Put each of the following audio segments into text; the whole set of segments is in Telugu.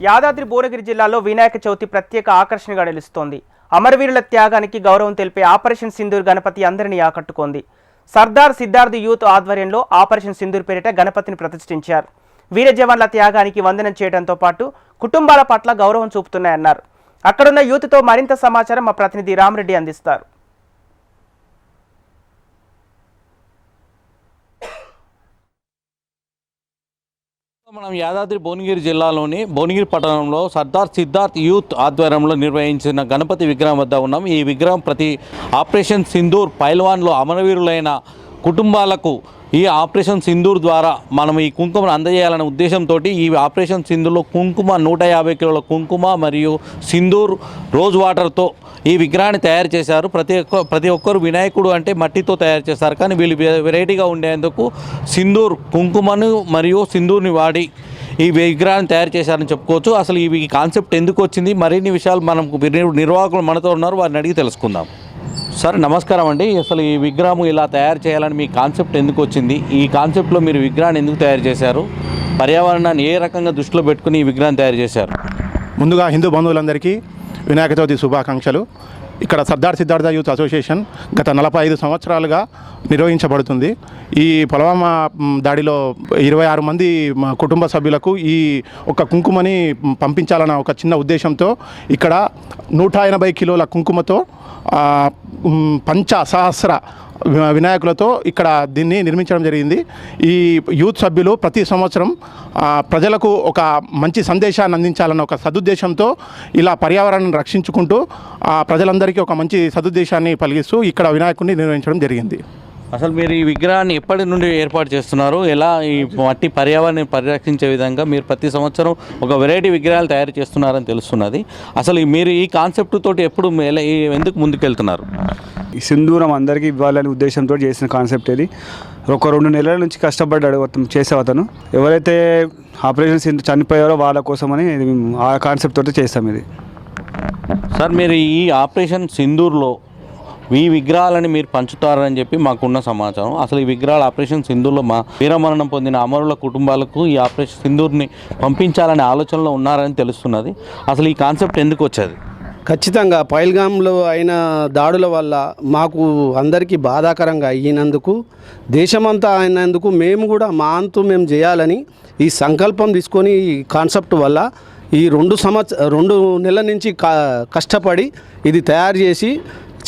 యాదాద్రి భువనగిరి జిల్లాలో వినాయక చవితి ప్రత్యేక ఆకర్షణగా నిలుస్తోంది. అమరవీరుల త్యాగానికి గౌరవం తెలిపే ఆపరేషన్ సింధూర్ గణపతి అందరినీ ఆకట్టుకుంది. సర్దార్ సిద్ధార్థ్ యూత్ ఆధ్వర్యంలో ఆపరేషన్ సింధూర్ పేరిట గణపతిని ప్రతిష్ఠించారు. వీర జవాన్ల త్యాగానికి వందనం చేయడంతో పాటు కుటుంబాల పట్ల గౌరవం చూపుతున్నాయన్నారు. అక్కడున్న యూత్తో మరింత సమాచారం మా ప్రతినిధి రామరెడ్డి అందిస్తారు. మనం యాదాద్రి భువనగిరి జిల్లాలోని భువనగిరి పట్టణంలో సర్దార్ సిద్ధార్థ్ యూత్ ఆధ్వర్యంలో నిర్వహించిన గణపతి విగ్రహం వద్ద ఉన్నాం. ఈ విగ్రహం ప్రతి ఆపరేషన్ సింధూర్ పైల్వాన్లో అమరవీరులైన కుటుంబాలకు ఈ ఆపరేషన్ సింధూర్ ద్వారా మనం ఈ కుంకుమను అందజేయాలనే ఉద్దేశంతో ఈ ఆపరేషన్ సింధూర్లో కుంకుమ 150 కిలోల కుంకుమ మరియు సింధూర్ రోజ్ వాటర్తో ఈ విగ్రహాన్ని తయారు చేశారు. ప్రతి ఒక్కరు వినాయకుడు అంటే మట్టితో తయారు చేస్తారు, కానీ వీళ్ళు వెరైటీగా ఉండేందుకు సింధూర్ కుంకుమను మరియు సింధూర్ని వాడి ఈ విగ్రహాన్ని తయారు చేశారని చెప్పుకోవచ్చు. అసలు ఈ కాన్సెప్ట్ ఎందుకు వచ్చింది, మరిన్ని విషయాలు మనం నిర్వాహకులు మనతో ఉన్నారు, వారిని అడిగి తెలుసుకుందాం. సార్ నమస్కారం అండి. అసలు ఈ విగ్రహం ఇలా తయారు చేయాలని మీ కాన్సెప్ట్ ఎందుకు వచ్చింది? ఈ కాన్సెప్ట్లో మీరు విగ్రహాన్ని ఎందుకు తయారు చేశారు? పర్యావరణాన్ని ఏ రకంగా దృష్టిలో పెట్టుకుని ఈ విగ్రహాన్ని తయారు చేశారు? ముందుగా హిందూ బంధువులందరికీ వినాయక చవితి శుభాకాంక్షలు. ఇక్కడ సర్దార్ సిద్ధార్థ యూత్ అసోసియేషన్ గత 45 సంవత్సరాలుగా నిర్వహించబడుతుంది. ఈ పుల్వామా దాడిలో 26 మంది కుటుంబ సభ్యులకు ఈ ఒక కుంకుమని పంపించాలన్న ఒక చిన్న ఉద్దేశంతో ఇక్కడ 180 కిలోల కుంకుమతో పంచసహస్ర వినాయకులతో ఇక్కడ దీన్ని నిర్మించడం జరిగింది. ఈ యూత్ సభ్యులు ప్రతి సంవత్సరం ప్రజలకు ఒక మంచి సందేశాన్ని అందించాలన్న ఒక సదుద్దేశంతో ఇలా పర్యావరణాన్ని రక్షించుకుంటూ ప్రజలందరికీ ఒక మంచి సదుద్దేశాన్ని కలిగిస్తూ ఇక్కడ వినాయకుడిని నిర్వహించడం జరిగింది. అసలు మీరు ఈ విగ్రహాన్ని ఎప్పటి నుండి ఏర్పాటు చేస్తున్నారు? ఎలా ఈ మట్టి పర్యావరణాన్ని పరిరక్షించే విధంగా మీరు ప్రతి సంవత్సరం ఒక వెరైటీ విగ్రహాలు తయారు చేస్తున్నారని తెలుస్తున్నది. అసలు మీరు ఈ కాన్సెప్ట్ తోటి ఎప్పుడు ఎందుకు ముందుకెళ్తున్నారు? ఈ సింధూరం అందరికీ ఇవ్వాలనే ఉద్దేశంతో చేసిన కాన్సెప్ట్ ఇది. ఒక 2 నెలల నుంచి కష్టపడ్డాడు చేసే అతను. ఎవరైతే ఆపరేషన్ సింధూర్ చనిపోయారో వాళ్ళ కోసమని ఆ కాన్సెప్ట్ తోటి చేస్తాం ఇది. సార్ మీరు ఈ ఆపరేషన్ సింధూర్లో ఈ విగ్రహాలని మీరు పంచుతారని చెప్పి మాకున్న సమాచారం. అసలు ఈ విగ్రహాలు ఆపరేషన్ సింధూర్లో మా వీరమరణం పొందిన అమరుల కుటుంబాలకు ఈ ఆపరేషన్ సింధూర్ని పంపించాలనే ఆలోచనలో ఉన్నారని తెలుస్తున్నది. అసలు ఈ కాన్సెప్ట్ ఎందుకు వచ్చేది? ఖచ్చితంగా పైల్గామ్లో అయిన దాడుల వల్ల మాకు అందరికీ బాధాకరంగా అయినందుకు, దేశమంతా అయినందుకు మేము కూడా మా అంతు మేము చేయాలని ఈ సంకల్పం తీసుకొని ఈ కాన్సెప్ట్ వల్ల ఈ 2 నెలల నుంచి కష్టపడి ఇది తయారు చేసి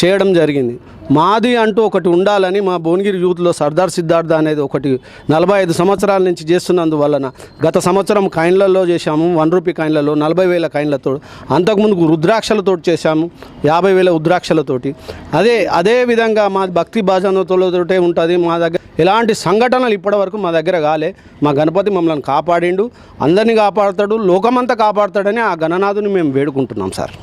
చేయడం జరిగింది. మాది అంటూ ఒకటి ఉండాలని మా భువనగిరి యూత్లో సర్దార్ సిద్ధార్థ అనేది ఒకటి 45 సంవత్సరాల నుంచి చేస్తున్నందువలన గత సంవత్సరం కాయిన్లలో చేశాము, 1 రూపీ కాయిన్లలో 40,000 కాయిన్లతో, అంతకుముందు రుద్రాక్షలతో చేశాము 50,000 రుద్రాక్షలతోటి. అదే విధంగా మా భక్తి భాజనతోటే ఉంటుంది. మా దగ్గర ఎలాంటి సంఘటనలు ఇప్పటివరకు మా దగ్గర కాలే. మా గణపతి మమ్మల్ని కాపాడిండు, అందరినీ కాపాడుతాడు, లోకమంతా కాపాడుతాడని ఆ గణనాథుని మేము వేడుకుంటున్నాం సార్.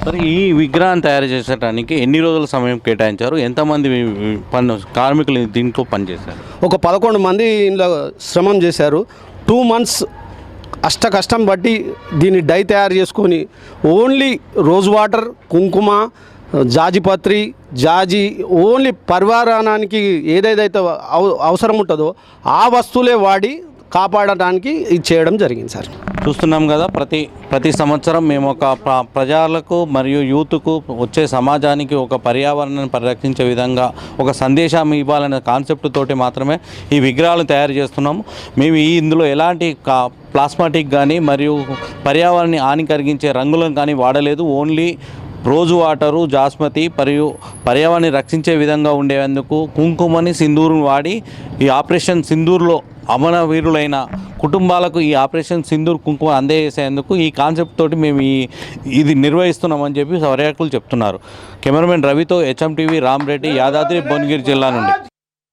మరి ఈ విగ్రహాన్ని తయారు చేసేటానికి ఎన్ని రోజుల సమయం కేటాయించారు? ఎంతమంది కార్మికులు దీంట్లో పనిచేశారు? ఒక 11 మంది ఇందులో శ్రమం చేశారు. 2 months కష్టం బట్టి దీన్ని డై తయారు చేసుకొని ఓన్లీ రోజ్ వాటర్, కుంకుమ, జాజిపత్రి, జాజి ఓన్లీ పర్యావరణానికి ఏదైతే అవసరం ఉంటుందో ఆ వస్తువులే వాడి కాపాడటానికి ఇది చేయడం జరిగింది సార్. చూస్తున్నాం కదా, ప్రతి సంవత్సరం మేము ఒక ప్రజలకు మరియు యూత్కు వచ్చే సమాజానికి ఒక పర్యావరణాన్ని పరిరక్షించే విధంగా ఒక సందేశం ఇవ్వాలనే కాన్సెప్ట్ తోటి మాత్రమే ఈ విగ్రహాలను తయారు చేస్తున్నాము. మేము ఇందులో ఎలాంటి ప్లాస్మాటిక్ కానీ మరియు పర్యావరణాన్ని హాని కలిగించే రంగులను కానీ వాడలేదు. ఓన్లీ రోజు వాటరు, జాస్మతి మరియు పర్యావరణాన్ని రక్షించే విధంగా ఉండేందుకు కుంకుమని, సింధూరుని వాడి ఈ ఆపరేషన్ సింధూర్లో అమరవీరులైన కుటుంబాలకు ఈ ఆపరేషన్ సింధూర్ కుంకుమ అందజేసేందుకు ఈ కాన్సెప్ట్ తోటి మేము ఇది నిర్వహిస్తున్నామని చెప్పి పర్యాటకులు చెప్తున్నారు. కెమెరామెన్ రవితో HM TV రామరెడ్డి, యాదాద్రి భువనగిరి జిల్లా నుండి.